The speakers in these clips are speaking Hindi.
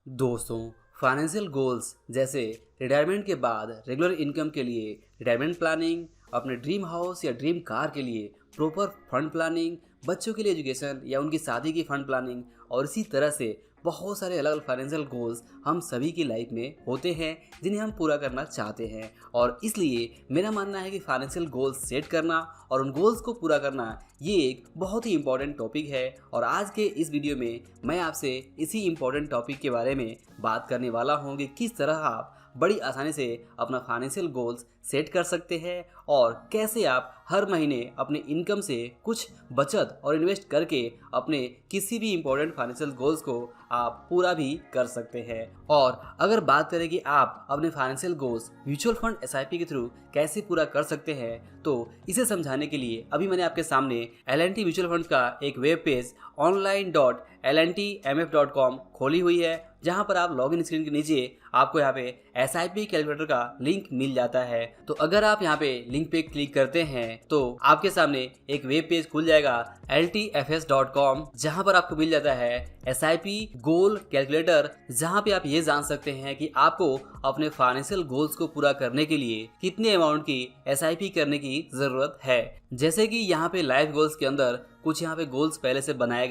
दोस्तों, फाइनेंशियल गोल्स जैसे रिटायरमेंट के बाद रेगुलर इनकम के लिए रिटायरमेंट प्लानिंग, अपने ड्रीम हाउस या ड्रीम कार के लिए प्रॉपर फंड प्लानिंग, बच्चों के लिए एजुकेशन या उनकी शादी की फंड प्लानिंग और इसी तरह से बहुत सारे अलग अलग फाइनेंशियल गोल्स हम सभी की लाइफ में होते हैं जिन्हें हम पूरा करना चाहते हैं। और इसलिए मेरा मानना है कि फाइनेंशियल गोल्स सेट करना और उन गोल्स को पूरा करना ये एक बहुत ही इम्पॉर्टेंट टॉपिक है। और आज के इस वीडियो में मैं आपसे इसी इम्पॉर्टेंट टॉपिक के बारे में बात करने वाला हूँ कि किस तरह आप बड़ी आसानी से अपना फाइनेंशियल गोल्स सेट कर सकते हैं और कैसे आप हर महीने अपने इनकम से कुछ बचत और इन्वेस्ट करके अपने किसी भी इम्पोर्टेंट फाइनेंशियल गोल्स को आप पूरा भी कर सकते हैं। और अगर बात करें कि आप अपने financial goals mutual fund SIP के थ्रू कैसे पूरा कर सकते हैं, तो इसे समझाने के लिए अभी मैंने आपके सामने एल&टी म्यूचुअल फंड का एक वेब पेज online.lntmf.com खोली हुई है, जहां पर आप लॉगिन स्क्रीन के नीचे आपको यहाँ पे एसआईपी कैलकुलेटर का लिंक मिल जाता है। तो अगर आप यहाँ पे लिंक पे क्लिक करते हैं तो आपके सामने एक वेब पेज खुल जाएगा ltfs.com, जहां पर आपको मिल जाता है एसआईपी गोल कैलकुलेटर, जहां पे आप ये जान सकते हैं कि आपको अपने फाइनेंशियल गोल्स को पूरा करने के लिए कितने अमाउंट की एसआईपी करने की जरूरत है। जैसे कि यहाँ पे लाइफ गोल्स के अंदर कुछ यहाँ पे गोल्स पहले से बताए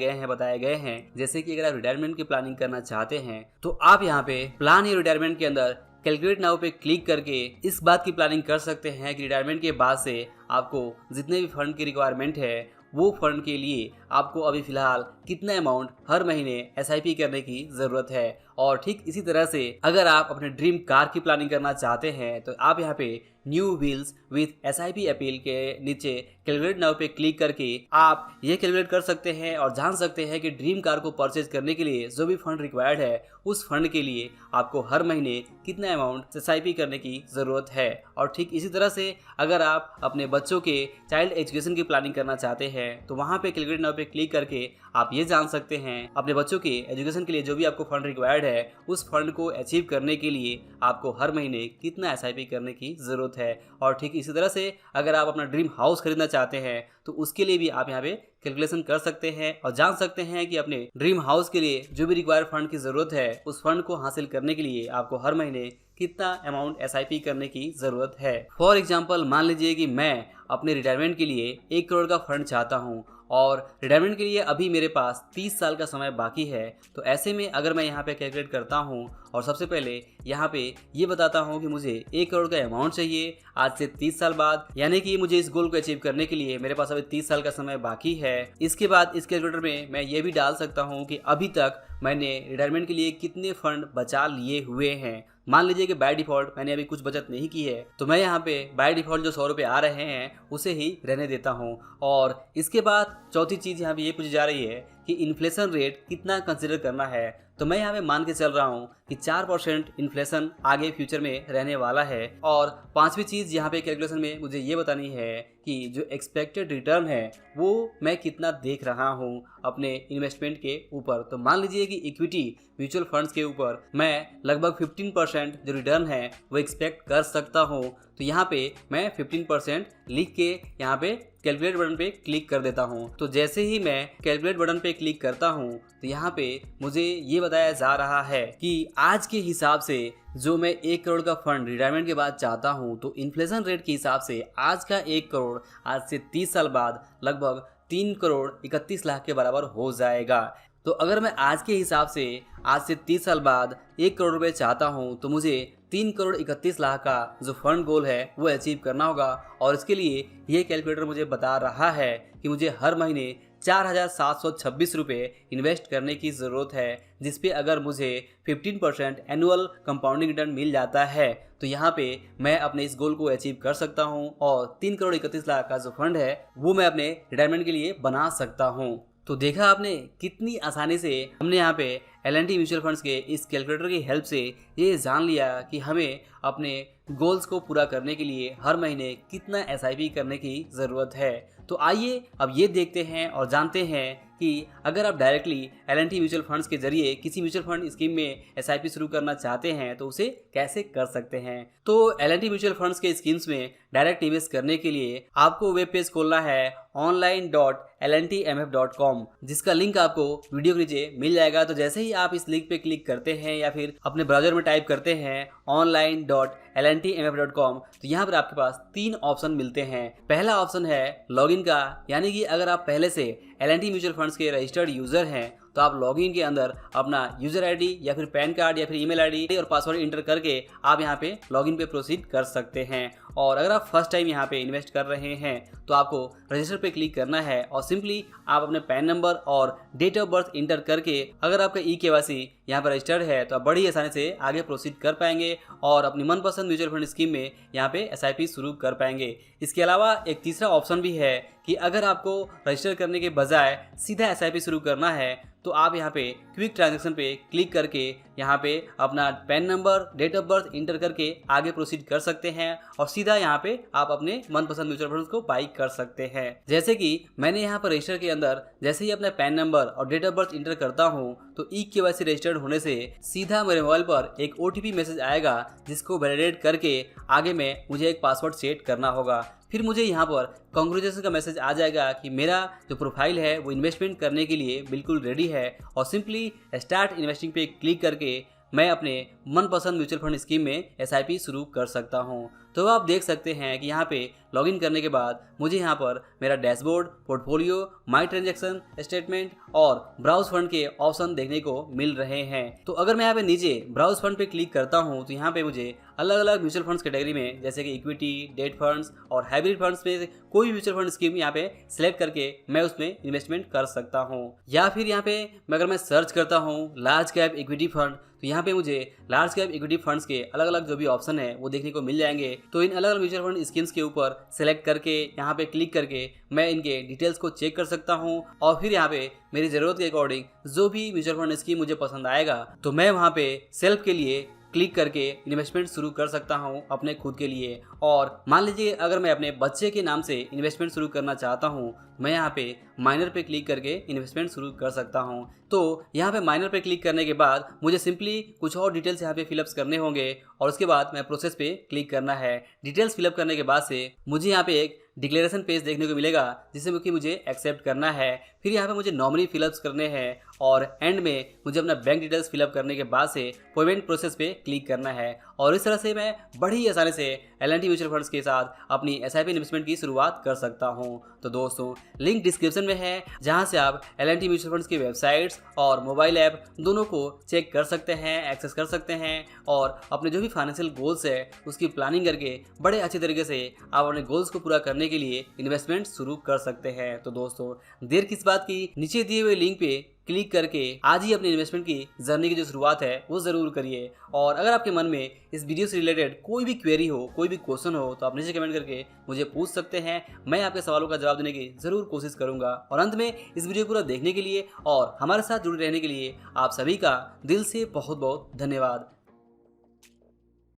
गए हैं, जैसे कि अगर आप रिटायरमेंट की प्लानिंग करना चाहते हैं तो आप यहाँ पे प्लान योर रिटायरमेंट के अंदर कैलकुलेट नाउ पे क्लिक करके इस बात की प्लानिंग कर सकते हैं कि रिटायरमेंट के बाद से आपको जितने भी फंड की रिक्वायरमेंट है वो फंड के लिए आपको अभी फिलहाल कितना अमाउंट हर महीने एसआईपी करने की ज़रूरत है। और ठीक इसी तरह से अगर आप अपने ड्रीम कार की प्लानिंग करना चाहते हैं तो आप यहाँ पे new wheels with SIP appeal के नीचे कैलकुलेट नाउ पे क्लिक करके आप ये कैलकुलेट कर सकते हैं और जान सकते हैं कि ड्रीम कार को परचेज करने के लिए जो भी फंड रिक्वायर्ड है उस फंड के लिए आपको हर महीने कितना अमाउंट एसआईपी करने की ज़रूरत है। और ठीक इसी तरह से अगर आप अपने बच्चों के चाइल्ड एजुकेशन की प्लानिंग करना चाहते हैं तो वहाँ पे कैलकुलेट नाउ पे क्लिक करके आप ये जान सकते हैं अपने बच्चों के एजुकेशन के लिए जो भी आपको फंड रिक्वायर्ड है उस फंड को अचीव करने के लिए आपको हर महीने कितना एसआईपी करने की ज़रूरत है। और ठीक इसी तरह से अगर आप अपना ड्रीम हाउस खरीदना चाहते हैं तो उसके लिए भी आप यहाँ पे कैलकुलेशन कर सकते हैं और जान सकते हैं कि अपने ड्रीम हाउस के लिए जो भी रिक्वायर्ड फंड की ज़रूरत है उस फंड को हासिल करने के लिए आपको हर महीने कितना अमाउंट एसआईपी करने की ज़रूरत है। फॉर एग्जांपल मान लीजिए कि मैं अपने रिटायरमेंट के लिए 1 करोड़ का फंड चाहता हूँ और रिटायरमेंट के लिए अभी मेरे पास 30 साल का समय बाकी है। तो ऐसे में अगर मैं यहाँ पे कैलकुलेट करता हूँ और सबसे पहले यहाँ पे ये बताता हूँ कि मुझे 1 करोड़ का अमाउंट चाहिए आज से 30 साल बाद, यानी कि मुझे इस गोल को अचीव करने के लिए मेरे पास अभी 30 साल का समय बाकी है। इसके बाद इस कैलकुलेटर में मैं ये भी डाल सकता हूँ कि अभी तक मैंने रिटायरमेंट के लिए कितने फंड बचा लिए हुए हैं। मान लीजिए कि बाय डिफ़ॉल्ट मैंने अभी कुछ बचत नहीं की है तो मैं यहाँ पे बाय डिफ़ॉल्ट जो 100 रुपये आ रहे हैं उसे ही रहने देता हूँ। और इसके बाद चौथी चीज़ यहाँ पे ये पूछी जा रही है कि इन्फ्लेशन रेट कितना कंसिडर करना है। तो मैं यहाँ पे मान के चल रहा हूँ कि 4% इन्फ्लेशन आगे फ्यूचर में रहने वाला है। और पांचवी चीज़ यहाँ पे कैलकुलेशन में मुझे ये बतानी है कि जो एक्सपेक्टेड रिटर्न है वो मैं कितना देख रहा हूँ अपने इन्वेस्टमेंट के ऊपर। तो मान लीजिए कि इक्विटी म्यूचुअल फंड्स के ऊपर मैं लगभग 15% जो रिटर्न है वो एक्सपेक्ट कर सकता हूँ। तो यहाँ पे मैं 15% लिख के यहाँ पे कैलकुलेट बटन पे क्लिक कर देता हूँ। तो जैसे ही मैं कैलकुलेट बटन पे क्लिक करता हूँ तो यहाँ पे मुझे ये बताया जा रहा है कि आज के हिसाब से जो मैं 1 करोड़ का फंड रिटायरमेंट के बाद चाहता हूँ तो इन्फ्लेशन रेट के हिसाब से आज का 1 करोड़ आज से 30 साल बाद लगभग 3 करोड़ 31 लाख के बराबर हो जाएगा। तो अगर मैं आज के हिसाब से आज से 30 साल बाद 1 करोड़ रुपये चाहता हूँ तो मुझे 3 करोड़ 31 लाख का जो फंड गोल है वो अचीव करना होगा। और इसके लिए ये कैलकुलेटर मुझे बता रहा है कि मुझे हर महीने 4,726 रुपये इन्वेस्ट करने की ज़रूरत है, जिस पे अगर मुझे 15% एनुअल कंपाउंडिंग रिटर्न मिल जाता है तो यहाँ पे मैं अपने इस गोल को अचीव कर सकता हूँ और 3 करोड़ 31 लाख का जो फंड है वो मैं अपने रिटायरमेंट के लिए बना सकता हूँ। तो देखा आपने कितनी आसानी से हमने यहाँ पे एल&टी म्यूचुअल फंड्स के इस कैलकुलेटर की हेल्प से ये जान लिया कि हमें अपने गोल्स को पूरा करने के लिए हर महीने कितना एसआईपी करने की ज़रूरत है। तो आइए अब ये देखते हैं और जानते हैं कि अगर आप डायरेक्टली एल&टी म्यूचुअल फंड्स के जरिए किसी म्यूचुअल फंड स्कीम में एसआईपी शुरू करना चाहते हैं तो उसे कैसे कर सकते हैं। तो एल&टी म्यूचुअल फंड्स के स्कीम्स में डायरेक्ट इन्वेस्ट करने के लिए आपको वेब पेज खोलना है online.lntmf.com, जिसका लिंक आपको वीडियो के नीचे मिल जाएगा। तो जैसे ही आप इस लिंक पे क्लिक करते हैं या फिर अपने ब्राउजर में टाइप करते हैं online.lntmf.com, तो यहाँ पर आपके पास 3 ऑप्शन मिलते हैं। पहला ऑप्शन है लॉगिन का, यानी कि अगर आप पहले से एल&टी म्यूचुअल फंड्स के रजिस्टर्ड यूजर हैं तो आप लॉगिन के अंदर अपना यूजर आईडी या फिर पैन कार्ड या फिर ईमेल आईडी और पासवर्ड इंटर करके आप यहाँ पे लॉगिन पे प्रोसीड कर सकते हैं। और अगर आप फर्स्ट टाइम यहाँ पे इन्वेस्ट कर रहे हैं तो आपको रजिस्टर पे क्लिक करना है और सिंपली आप अपने पैन नंबर और डेट ऑफ बर्थ इंटर करके अगर आपका ई-केवाईसी यहाँ पर रजिस्टर्ड है तो आप बड़ी आसानी से आगे प्रोसीड कर पाएंगे और अपनी मनपसंद म्यूचुअल फंड स्कीम में यहाँ पे एसआईपी शुरू कर पाएंगे। इसके अलावा एक तीसरा ऑप्शन भी है कि अगर आपको रजिस्टर करने के बजाय सीधा एसआईपी शुरू करना है तो आप यहाँ पे क्विक ट्रांजैक्शन पे क्लिक करके यहाँ पे अपना PAN number date of birth enter करके आगे प्रोसीड कर सकते हैं और सीधा यहाँ पे आप अपने मनपसंद म्यूचुअल फंड्स को बाई कर सकते हैं। जैसे कि मैंने यहाँ पर रजिस्टर के अंदर जैसे ही अपना पैन नंबर और डेट ऑफ बर्थ इंटर करता हूँ तो ई-केवाईसी रजिस्टर्ड होने से सीधा मेरे मोबाइल पर एक ओटीपी मैसेज आएगा जिसको वैलिडेट करके आगे में मुझे एक पासवर्ड सेट करना होगा। फिर मुझे यहाँ पर कांग्रेचुलेशन का मैसेज आ जाएगा कि मेरा जो प्रोफाइल है वो इन्वेस्टमेंट करने के लिए बिल्कुल रेडी है और सिंपली स्टार्ट इन्वेस्टिंग पे क्लिक करके मैं अपने मनपसंद म्यूचुअल फंड स्कीम में एसआईपी शुरू कर सकता हूं। तो आप देख सकते हैं कि यहाँ पे लॉगिन करने के बाद मुझे यहाँ पर मेरा डैशबोर्ड, पोर्टफोलियो, माई ट्रांजैक्शन स्टेटमेंट और ब्राउज फंड के ऑप्शन देखने को मिल रहे हैं। तो अगर मैं यहाँ पे नीचे ब्राउज फंड पे क्लिक करता हूँ तो यहाँ पे मुझे अलग अलग म्यूचुअल फंड्स कैटेगरी में जैसे कि इक्विटी, डेट फंड्स और हाइब्रिड फंड्स में कोई भी म्यूचुअल फंड स्कीम यहाँ पे सिलेक्ट करके मैं उसमें इन्वेस्टमेंट कर सकता हूँ। या फिर यहाँ पे अगर मैं सर्च करता हूँ लार्ज कैप इक्विटी फंड तो यहाँ पे मुझे लार्ज कैप इक्विटी फंड्स के अलग अलग जो भी ऑप्शन है वो देखने को मिल जाएंगे। तो इन अलग अलग म्यूचुअल फंड स्कीम्स के ऊपर सेलेक्ट करके यहाँ पे क्लिक करके मैं इनके डिटेल्स को चेक कर सकता हूँ और फिर यहाँ पे मेरी ज़रूरत के अकॉर्डिंग जो भी म्यूचुअल फंड स्कीम मुझे पसंद आएगा तो मैं वहाँ पे सेल्फ के लिए क्लिक करके इन्वेस्टमेंट शुरू कर सकता हूं अपने खुद के लिए। और मान लीजिए अगर मैं अपने बच्चे के नाम से इन्वेस्टमेंट शुरू करना चाहता हूं मैं यहाँ पे माइनर पे क्लिक करके इन्वेस्टमेंट शुरू कर सकता हूं। तो यहाँ पे माइनर पे क्लिक करने के बाद मुझे सिंपली कुछ और डिटेल्स यहाँ पे फिलअप्स करने होंगे और उसके बाद मैं प्रोसेस पे क्लिक करना है। डिटेल्स फिलअप करने के बाद से मुझे यहाँ पे एक डिक्लेरेशन पेज देखने को मिलेगा जिसे कि मुझे एक्सेप्ट करना है। फिर यहाँ पे मुझे नॉमिनी फिलअप्स करने हैं और एंड में मुझे अपना बैंक डिटेल्स फिलअप करने के बाद से पेमेंट प्रोसेस पे क्लिक करना है। और इस तरह से मैं बड़ी आसानी से एल&टी म्यूचुअल फंड्स के साथ अपनी एसआईपी इन्वेस्टमेंट की शुरुआत कर सकता हूं। तो दोस्तों लिंक डिस्क्रिप्शन में है जहां से आप एल&टी म्यूचुअल फंड्स की वेबसाइट्स और मोबाइल ऐप दोनों को चेक कर सकते हैं, एक्सेस कर सकते हैं और अपने जो भी फाइनेंशियल गोल्स है उसकी प्लानिंग करके बड़े अच्छे तरीके से आप अपने गोल्स को पूरा करने के लिए इन्वेस्टमेंट शुरू कर सकते हैं। तो दोस्तों देर किस बात की, नीचे दिए हुए लिंक पे क्लिक करके आज ही अपनी इन्वेस्टमेंट की जर्नी की जो शुरुआत है वो ज़रूर करिए। और अगर आपके मन में इस वीडियो से रिलेटेड कोई भी क्वेरी हो, कोई भी क्वेश्चन हो तो आप नीचे कमेंट करके मुझे पूछ सकते हैं। मैं आपके सवालों का जवाब देने की ज़रूर कोशिश करूंगा। और अंत में इस वीडियो पूरा देखने के लिए और हमारे साथ जुड़े रहने के लिए आप सभी का दिल से बहुत बहुत धन्यवाद।